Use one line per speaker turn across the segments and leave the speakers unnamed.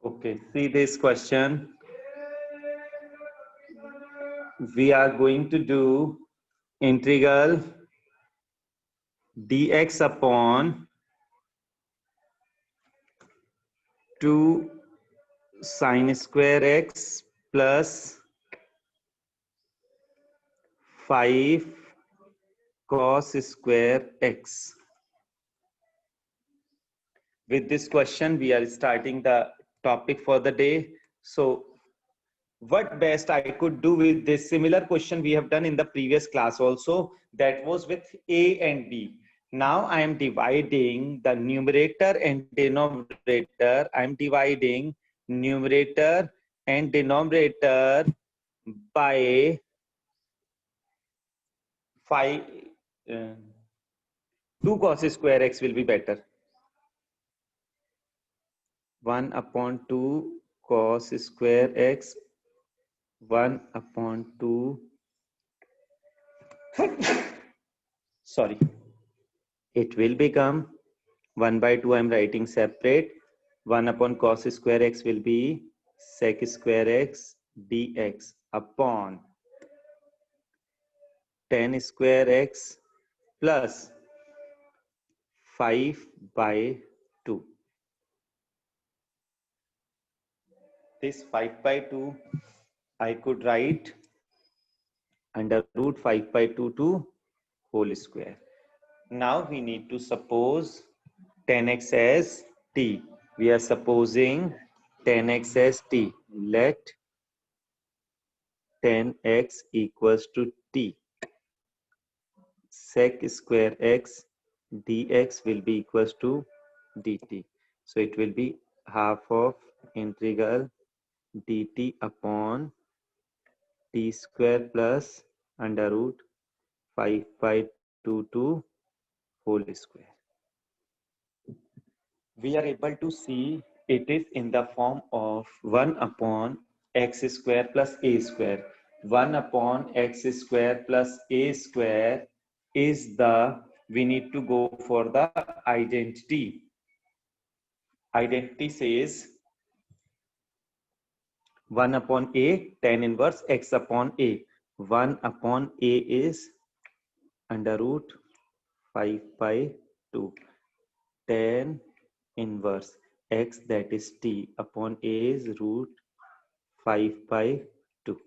Okay, see this question. We are going to do integral dx upon 2 sine square x plus 5 cos square x. With this question, we are starting the topic for the day. So what best I could do with this similar question we have done in the previous class also, that was with a and b. Now I am dividing the numerator and denominator. I am dividing numerator and denominator by 5. 2 cos square x will be better. 1 upon 2 cos square x, 1 upon 2 sorry, it will become 1 by 2. I'm writing separate. 1 upon cos square x will be sec square x dx upon tan square x plus 5 by 2. This 5 by 2 I could write under root 5 by 2 to whole square. Now we need to suppose 10x as t. We are supposing 10x as t. Let 10x equals to t. Sec square x dx will be equals to dt. So it will be half of integral dt upon t square plus under root 5 by 2 to whole square. We are able to see it is in the form of 1 upon x square plus a square. 1 upon x square plus a square is the, we need to go for the identity. Identity says 1 upon a tan inverse x upon a. 1 upon a is under root 5 by 2 tan inverse x, that is t, upon a is root 5 by 2.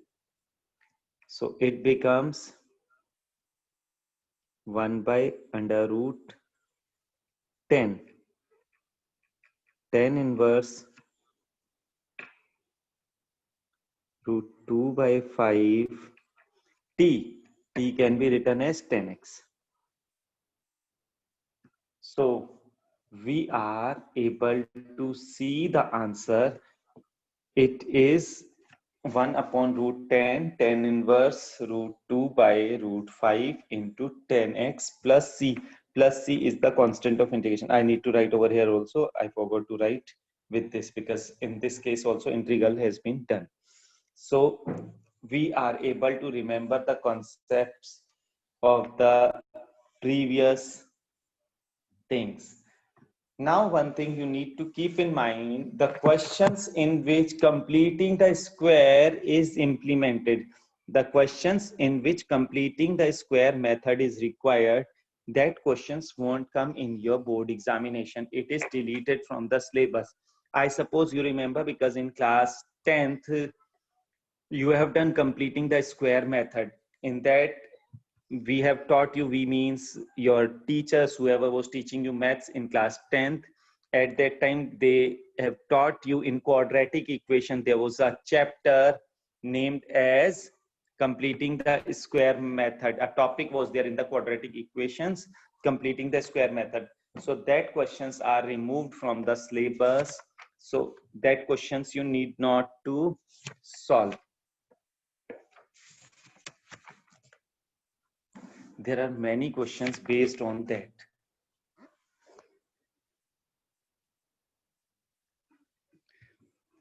So it becomes 1 by under root 10 tan inverse root 2 by 5 t. T can be written as 10x. So we are able to see the answer. It is 1 upon root 10 tan inverse root 2 by root 5 into 10x plus c. Plus c is the constant of integration. I need to write over here also. I forgot to write with this because in this case also integral has been done. So we are able to remember the concepts of the previous things. Now, one thing you need to keep in mind, the questions in which completing the square is implemented. The questions in which completing the square method is required, that questions won't come in your board examination. It is deleted from the syllabus. I suppose you remember because in class 10th, you have done completing the square method. In that, we have taught you, we means your teachers, whoever was teaching you maths in class 10th, at that time they have taught you in quadratic equation. There was a chapter named as completing the square method. A topic was there in the quadratic equations, completing the square method. So that questions are removed from the syllabus. So that questions you need not to solve. There are many questions based on that.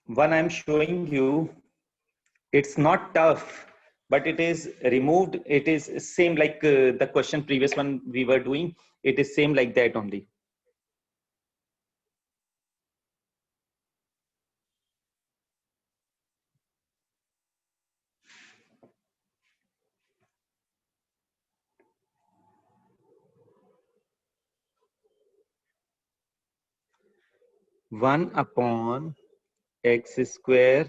One I'm showing you, it's not tough, but it is removed. It is same like the question previous one we were doing. It is same like that only. 1 upon x square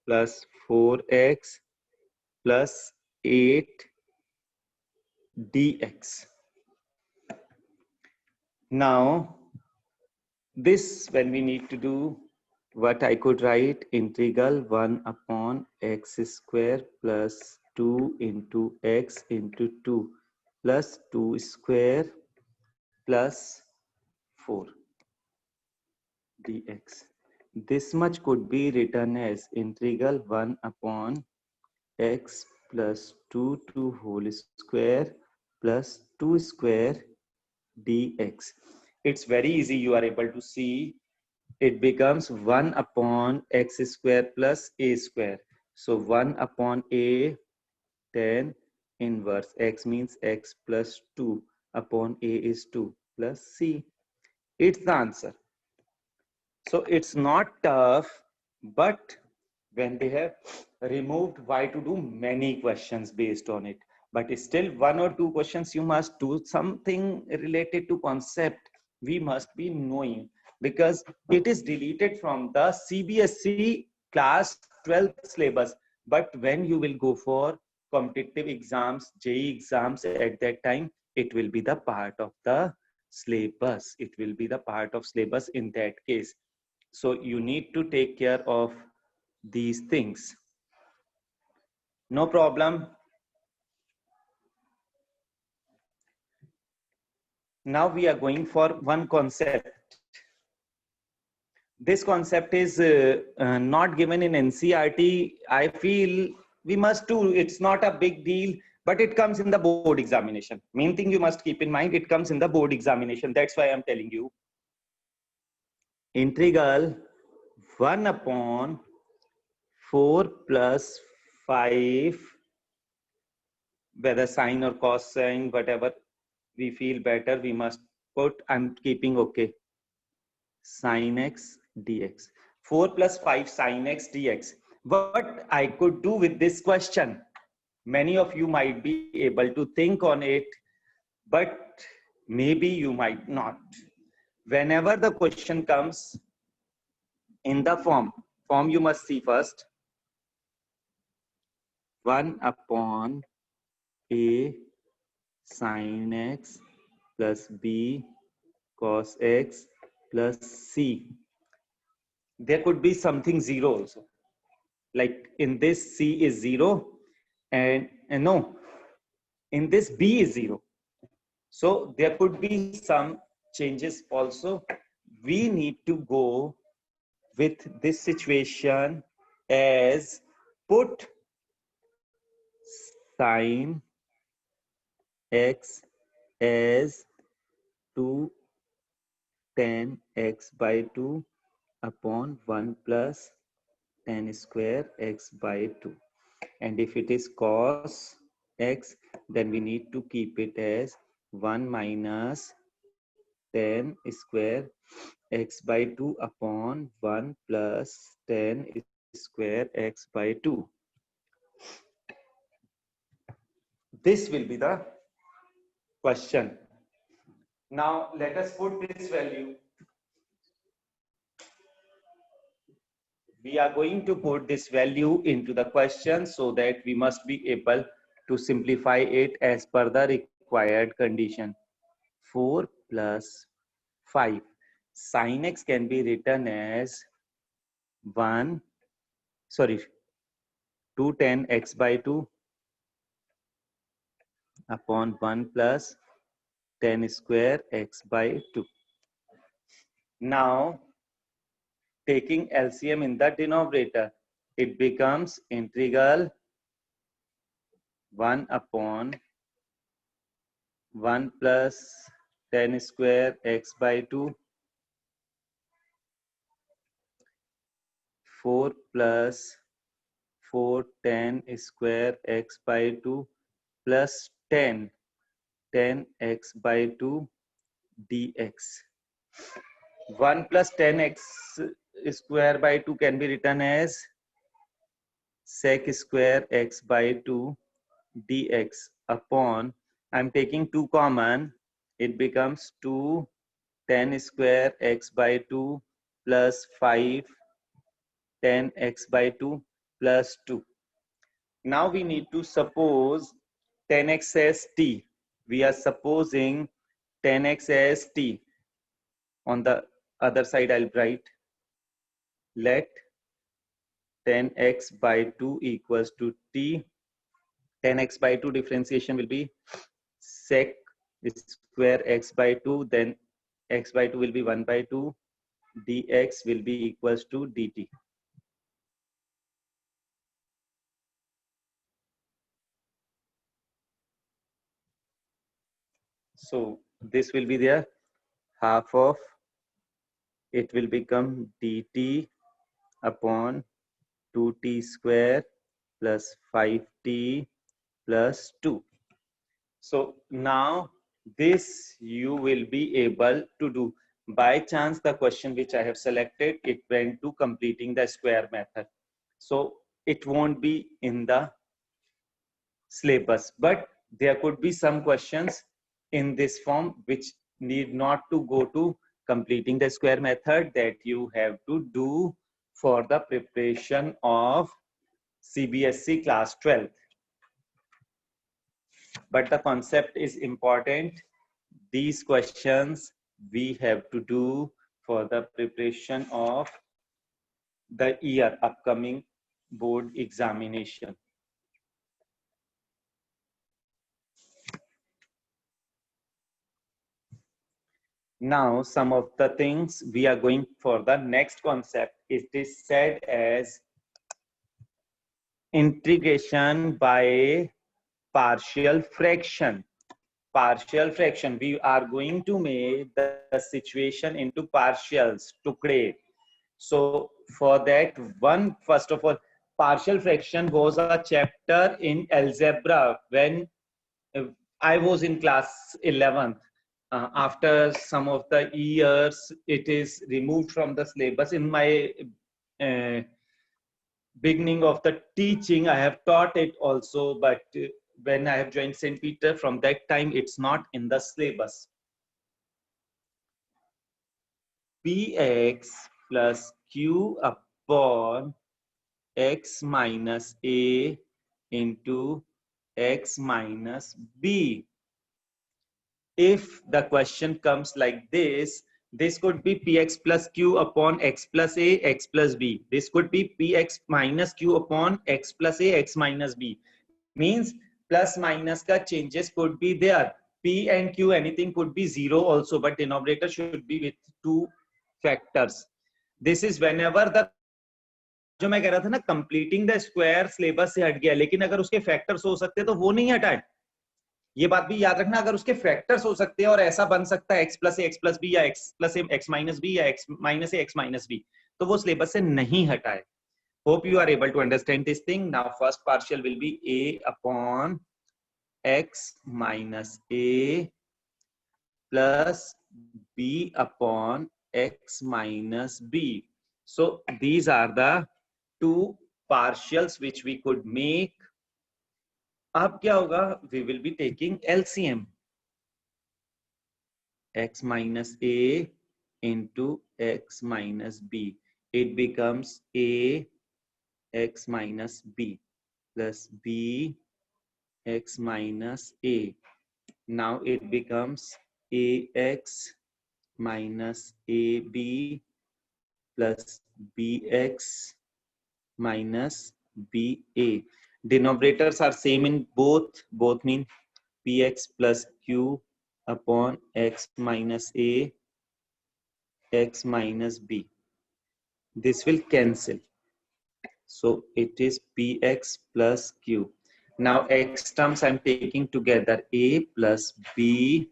plus 4x plus 8 dx. Now, this when we need to do what I could write integral 1 upon x square plus 2 into x into 2 plus 2 square plus 4 dx. This much could be written as integral 1 upon x plus 2 to whole square plus 2 square dx. It's very easy. You are able to see it becomes 1 upon x square plus a square. So 1 upon a tan inverse x means x plus 2 upon a is 2 plus c. It's the answer. So it's not tough, but when they have removed y to do many questions based on it, but still one or two questions you must do something related to concept we must be knowing, because it is deleted from the CBSE class 12th syllabus. But when you will go for competitive exams, JEE exams, at that time it will be the part of the syllabus. It will be the part of syllabus in that case. So you need to take care of these things. No problem. Now we are going for one concept. This concept is not given in NCERT. I feel we must do. It's not a big deal, but it comes in the board examination. Main thing you must keep in mind, it comes in the board examination. That's why I'm telling you. Integral 1 upon 4 plus 5, whether sine or cosine, whatever we feel better, we must put, I'm keeping okay, sine x dx. 4 plus 5 sine x dx. What I could do with this question, many of you might be able to think on it, but maybe you might not. Whenever the question comes in the form you must see first, 1 upon a sine x plus b cos x plus c. There could be something zero also. Like in this c is 0 and no, in this b is 0. So there could be some changes also. We need to go with this situation as put sine x as 2 tan x by 2 upon 1 plus tan square x by 2. And if it is cos x, then we need to keep it as 1 minus tan square x by 2 upon 1 plus tan square x by 2. This will be the question. Now let us put this value. We are going to put this value into the question so that we must be able to simplify it as per the required condition. 4 plus 5. Sin x can be written as 2 tan x by 2 upon 1 plus tan square x by 2. Now, taking LCM in the denominator, it becomes integral 1 upon 1 plus tan square x by 2, 4 plus 4 tan square x by 2 plus 10 tan x by 2 dx. 1 plus 10x square by 2 can be written as sec square x by 2 dx upon, I'm taking 2 common, it becomes 2 tan square x by 2 plus 5, 10x by 2 plus 2. Now we need to suppose 10x as t. We are supposing 10x as t. On the other side, I'll write let 10x by 2 equals to t. 10x by 2 differentiation will be sec square x by 2, then x by 2 will be 1 by 2, dx will be equals to dt. So this will be there, half of it will become dt upon 2t square plus 5t plus 2. So now this you will be able to do. By chance, the question which I have selected, it went to completing the square method. So it won't be in the syllabus, but there could be some questions in this form which need not to go to completing the square method, that you have to do for the preparation of CBSE class 12. But the concept is important. These questions we have to do for the preparation of the year upcoming board examination. Now, some of the things we are going for the next concept. It is said as integration by partial fraction. Partial fraction. We are going to make the situation into partials, tukde. So for that one, first of all, partial fraction was a chapter in algebra when I was in class 11th. After some of the years, it is removed from the syllabus. In my beginning of the teaching, I have taught it also, but when I have joined St. Peter, from that time, it's not in the syllabus. Px plus q upon x minus a into x minus b. If the question comes like this, this could be px plus q upon x plus a, x plus b. This could be px minus q upon x plus a, x minus b. Means plus minus ka changes could be there. P and q, anything could be zero also, but denominator should be with two factors. This is whenever the जो मैं कह रहा था ना, completing the square syllabus से हट गया, लेकिन अगर उसके फैक्टर्स हो सकते तो वो नहीं हटाए. ये बात भी याद रखना, अगर उसके फैक्टर्स हो सकते हैं और ऐसा बन सकता है x प्लस ए एक्स प्लस बी या x प्लस ए एक्स माइनस बी या x माइनस ए एक्स माइनस बी, तो वो सिलेबस से नहीं हटाए. Hope you are able to understand this thing. Now first partial will be a upon x minus a plus b upon x minus b. So these are the two partials which we could make. अब क्या होगा? We will be taking LCM. X minus a into x minus b. It becomes a x minus b plus b x minus a. Now it becomes ax minus ab plus bx minus ba. Denominators are same in both. Both mean px plus q upon x minus a, x minus b. This will cancel. So it is px plus q. Now x terms I'm taking together, a plus b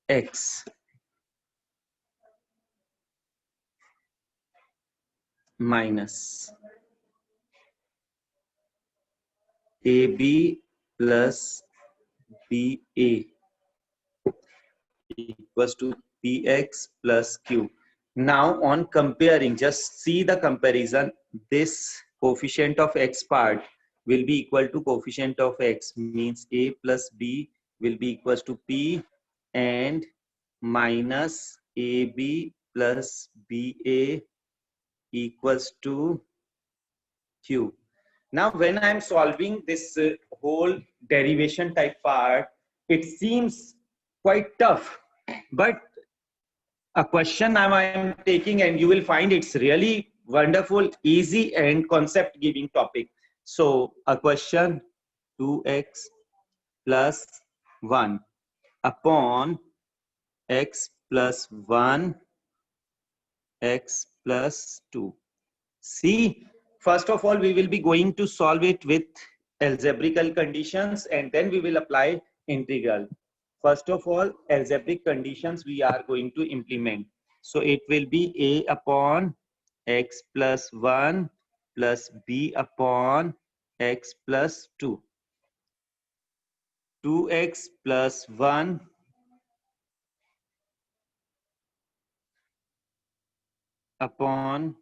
x minus ab plus ba equals to px plus q. Now on comparing, just see the comparison. This coefficient of x part will be equal to coefficient of x, means a plus b will be equals to p, and minus ab plus BA equals to Q. Now, when I'm solving this whole derivation type part, it seems quite tough, but a question I'm taking, and you will find it's really wonderful, easy, and concept giving topic. So a question, 2x plus 1 upon x plus 1 x plus 2. See, first of all, we will be going to solve it with algebraical conditions, and then we will apply integral. First of all, algebraic conditions we are going to implement. So it will be a upon x plus 1 plus b upon x plus 2. 2x plus 1 upon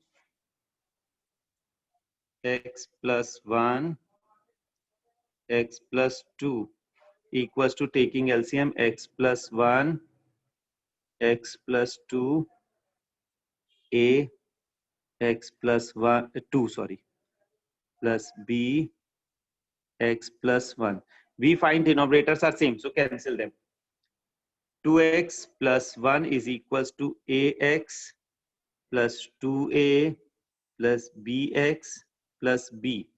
x plus 1 x plus 2 equals to, taking LCM, x plus 1 x plus 2 a x plus 1 2 sorry plus b x plus 1. We find denominators are same, so cancel them. 2x plus 1 is equals to ax plus 2a plus bx plus b.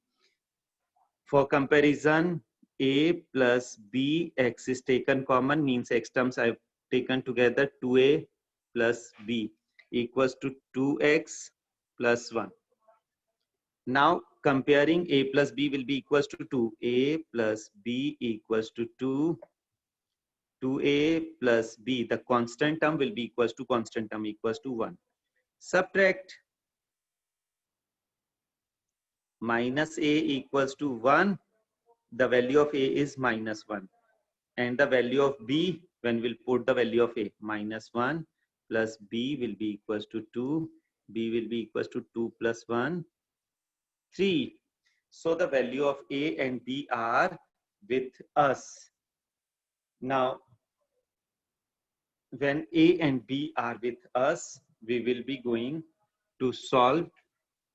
For comparison, a plus b, x is taken common, means x terms I've taken together. 2a plus b equals to 2x plus 1. Now comparing a plus b will be equals to 2. A plus b equals to 2. 2a plus b, the constant term will be equals to constant term equals to 1. Subtract. Minus a equals to 1. The value of a is minus 1. And the value of b, when we'll put the value of a, minus 1 plus b will be equals to 2. B will be equals to 2 plus 1, 3. So the value of a and b are with us. Now, when a and b are with us, we will be going to solve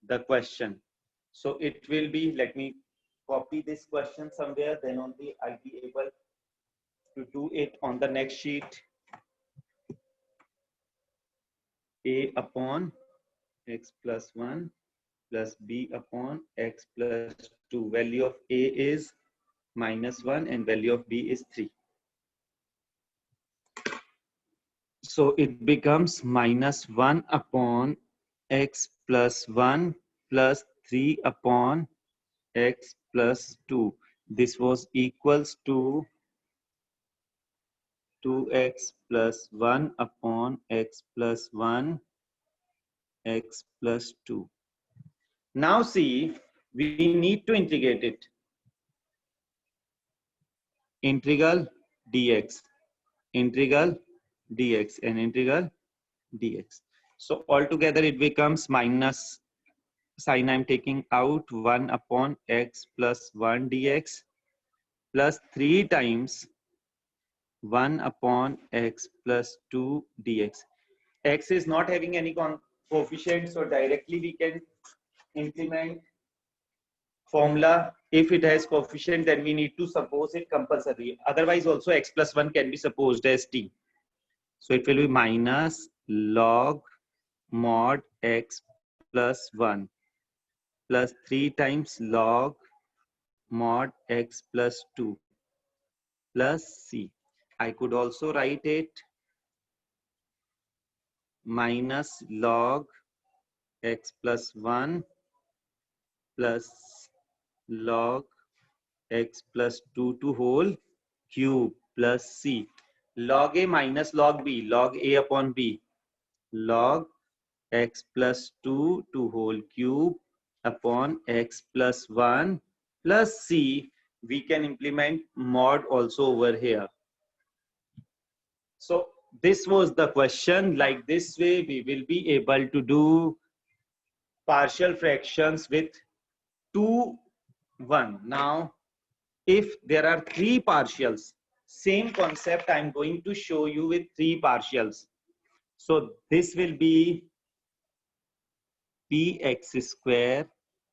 the question. So it will be, let me copy this question somewhere, then only I'll be able to do it on the next sheet. A upon x plus 1 plus b upon x plus 2. Value of a is minus 1 and value of b is 3. So it becomes minus 1 upon x plus 1 plus 3 upon x plus 2. This was equals to 2x plus 1 upon x plus 1 x plus 2. Now see, we need to integrate it. Integral dx, integral dx, and integral dx. So altogether it becomes minus sign I'm taking out, 1 upon x plus 1 dx plus 3 times 1 upon x plus 2 dx. X is not having any coefficient, so directly we can implement formula. If it has coefficient, then we need to suppose it compulsory. Otherwise also x plus 1 can be supposed as t. So it will be minus log mod x plus 1 plus 3 times log mod x plus 2 plus c. I could also write it minus log x plus 1 plus log x plus 2 to whole cube plus c. Log a minus log b, log a upon b, log x plus 2 to whole cube upon x plus 1 plus c. We can implement mod also over here. So this was the question. Like this way, we will be able to do partial fractions with 2, 1. Now, if there are 3 partials, same concept I'm going to show you with 3 partials. So this will be px square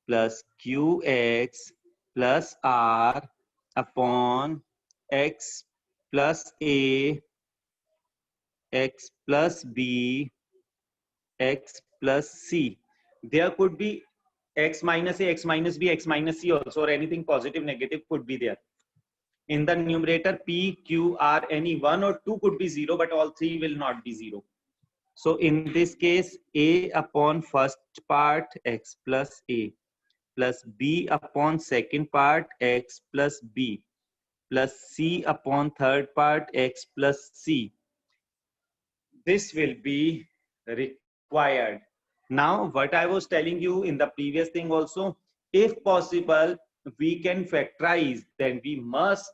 plus qx plus r upon x plus a, x plus b, x plus c. There could be x minus a, x minus b, x minus c also, or anything positive, negative could be there. In the numerator, p, q, r, any one or two could be zero, but all three will not be zero. So in this case, a upon first part, x plus a, plus b upon second part, x plus b, plus c upon third part, x plus c. This will be required. Now, what I was telling you in the previous thing also, if possible, we can factorize, then we must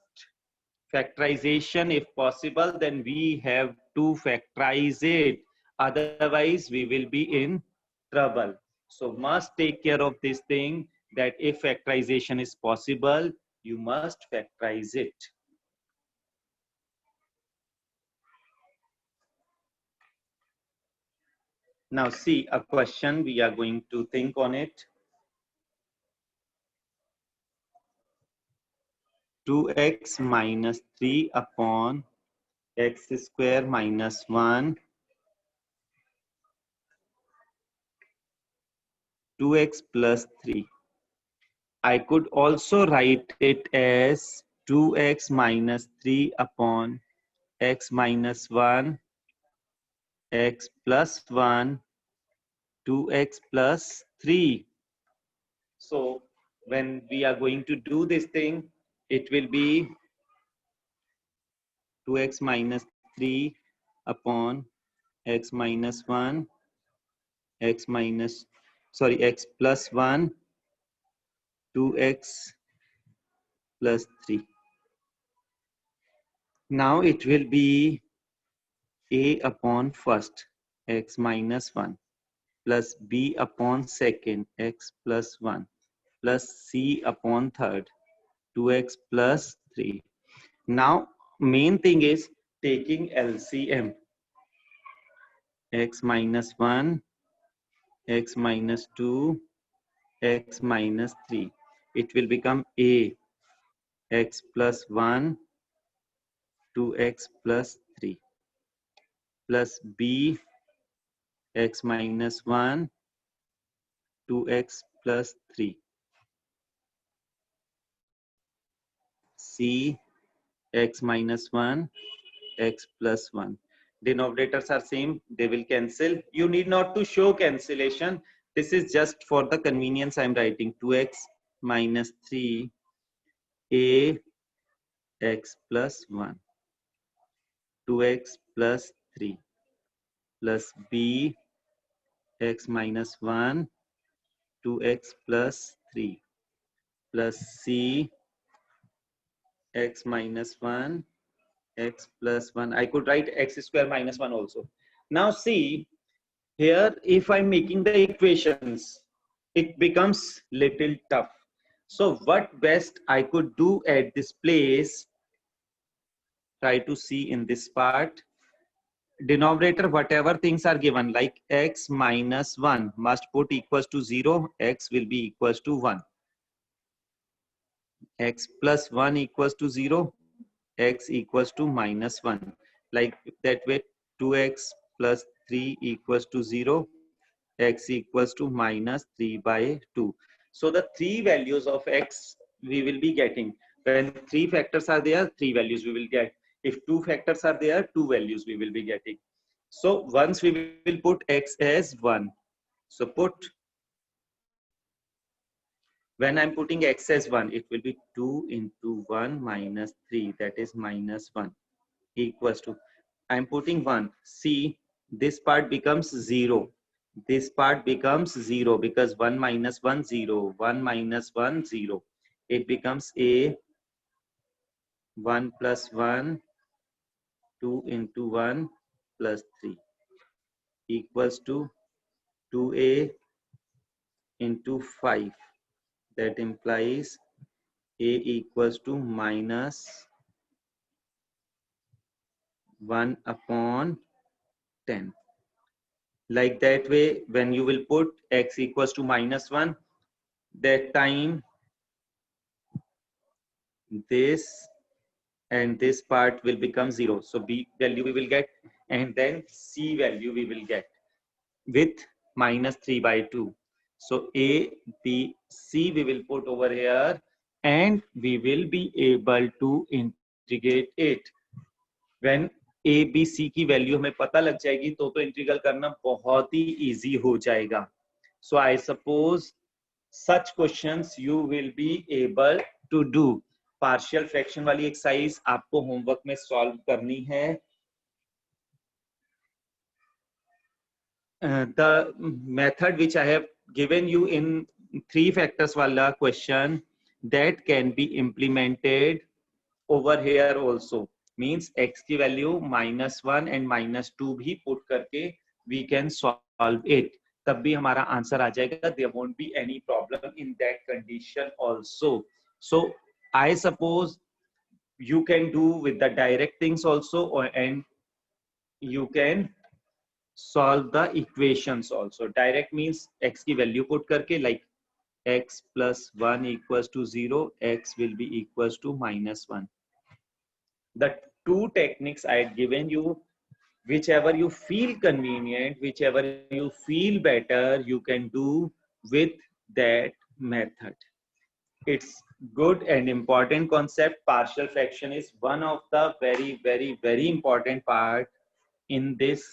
factorization. If possible, then we have to factorize it. Otherwise, we will be in trouble. So must take care of this thing, that if factorization is possible, you must factorize it. Now see a question, we are going to think on it. 2x minus 3 upon x square minus 1, 2x plus 3. I could also write it as 2x minus 3 upon x minus 1, x plus 1, 2x plus 3. So when we are going to do this thing, it will be 2x minus 3 upon x minus 1, x plus 1, 2x plus 3. Now it will be a upon first, x minus 1, plus b upon second, x plus 1, plus c upon third, 2x plus 3. Now main thing is taking LCM. X minus 1, x minus 2, x minus 3. It will become a, x plus 1, 2x plus 3, plus b, x minus 1, 2x plus 3, c, x minus 1, x plus 1. Denominators are same, they will cancel. You need not to show cancellation. This is just for the convenience. I am writing 2x minus 3, a, x plus 1, 2x plus 3, plus b, x minus 1, 2x plus 3, plus c, x minus 1, x plus 1. I could write x square minus 1 also. Now see, here if I'm making the equations, it becomes little tough. So what best I could do at this place, try to see in this part. Denominator, whatever things are given, like x minus 1 must put equals to 0, x will be equals to 1. X plus 1 equals to 0, x equals to minus 1. Like that way, 2x plus 3 equals to 0, x equals to minus 3 by 2. So the three values of x we will be getting. When three factors are there, three values we will get. If two factors are there, two values we will be getting. So once we will put x as 1. So put, when I'm putting x as 1, it will be 2 into 1 minus 3, that is minus 1, equals to, I'm putting 1. See, this part becomes 0. This part becomes 0 because 1 minus 1, 0. 1 minus 1, 0. It becomes a 1 plus 1, 2 into 1 plus 3 equals to 2a into 5. That implies a equals to minus 1 upon 10. Like that way, when you will put x equals to -1, that time this and this part will become 0. So b value we will get, and then c value we will get with -3/2. So a, b, c we will put over here, and we will be able to integrate it. When a b c की value हमें पता लग जाएगी तो integral करना बहुत ही easy हो जाएगा. So I suppose such questions you will be able to do. Partial fraction वाली एक्सरसाइज आपको होमवर्क में सॉल्व करनी है. The method which I have given you in 3 factors wala question, that can be implemented over here also. Means x की value -1 and -2 भी put करके we can solve it. तब भी हमारा आंसर आ जाएगा. There won't be any problem in that condition also. So I suppose you can do with the direct things also, and you can solve the equations also. Direct means x की value put करके, like x plus 1 equals to 0, x will be equals to -1. The two techniques I had given you, whichever you feel convenient, whichever you feel better, you can do with that method. It's good and important concept. Partial fraction is one of the very important part in this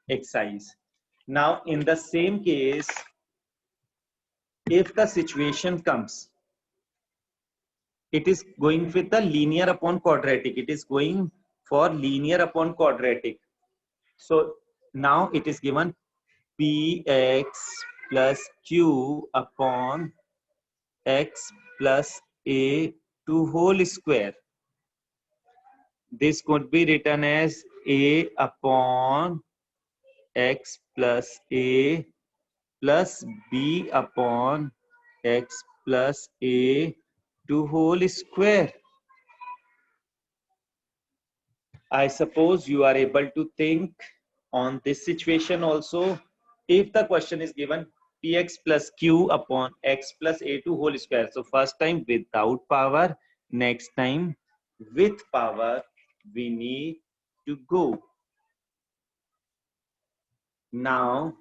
exercise. Now, in the same case, if the situation comes, it is going with the linear upon quadratic. It is going for linear upon quadratic. So now it is given px plus q upon x plus a to whole square. This could be written as a upon x plus a plus b upon x plus a to whole square. I suppose you are able to think on this situation also. If the question is given px plus q upon x plus a to whole square. So first time without power, next time with power, we need to go. Now,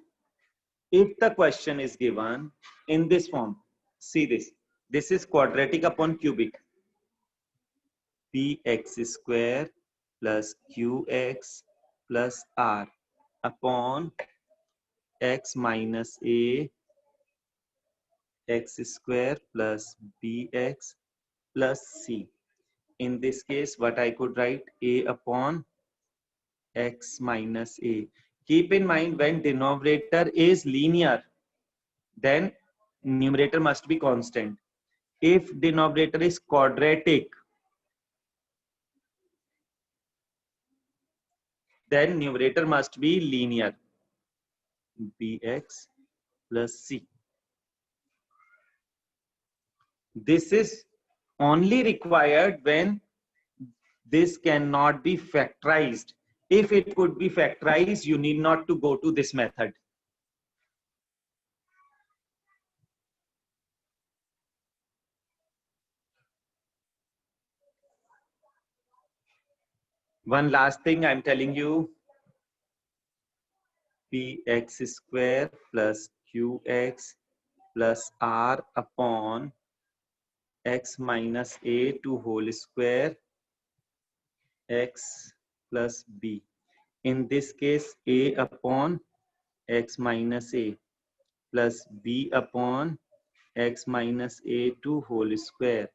if the question is given in this form, see this. This is quadratic upon cubic. Px square plus qx plus r upon x minus a x square plus bx plus c. In this case, what I could write, a upon x minus a. Keep in mind, when denominator is linear, then numerator must be constant. If denominator is quadratic, then numerator must be linear. Bx plus c. This is only required when this cannot be factorized. If it could be factorized, you need not to go to this method. One last thing I'm telling you, px square plus qx plus r upon x minus a to whole square x plus b. In this case, a upon x minus a plus b upon x minus a to whole square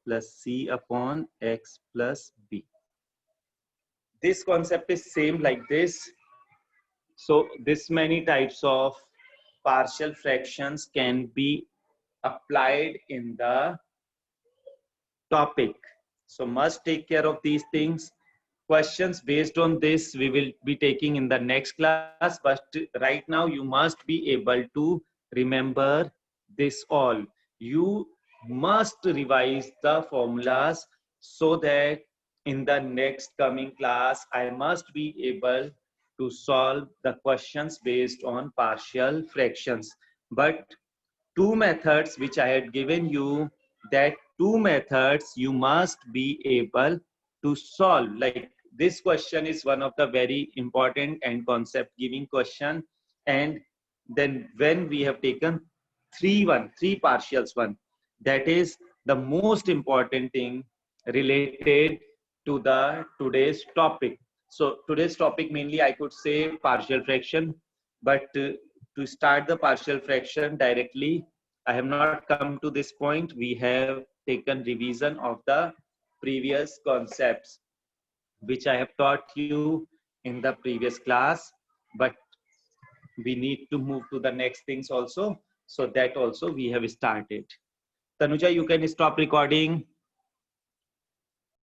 plus c upon x plus b. This concept is same like this. So this many types of partial fractions can be applied in the topic. So must take care of these things. Questions based on this we will be taking in the next class, but right now you must be able to remember this all. You must revise the formulas so that in the next coming class I must be able to solve the questions based on partial fractions. But two methods which I had given you, that two methods you must be able to solve. Like this question is one of the very important and concept giving question. And then when we have taken three partials one, that is the most important thing related to the today's topic. So today's topic mainly I could say partial fraction, but to start the partial fraction directly, I have not come to this point. We have taken revision of the previous concepts which I have taught you in the previous class, but we need to move to the next things also. So that also we have started. Tanuja, you can stop recording.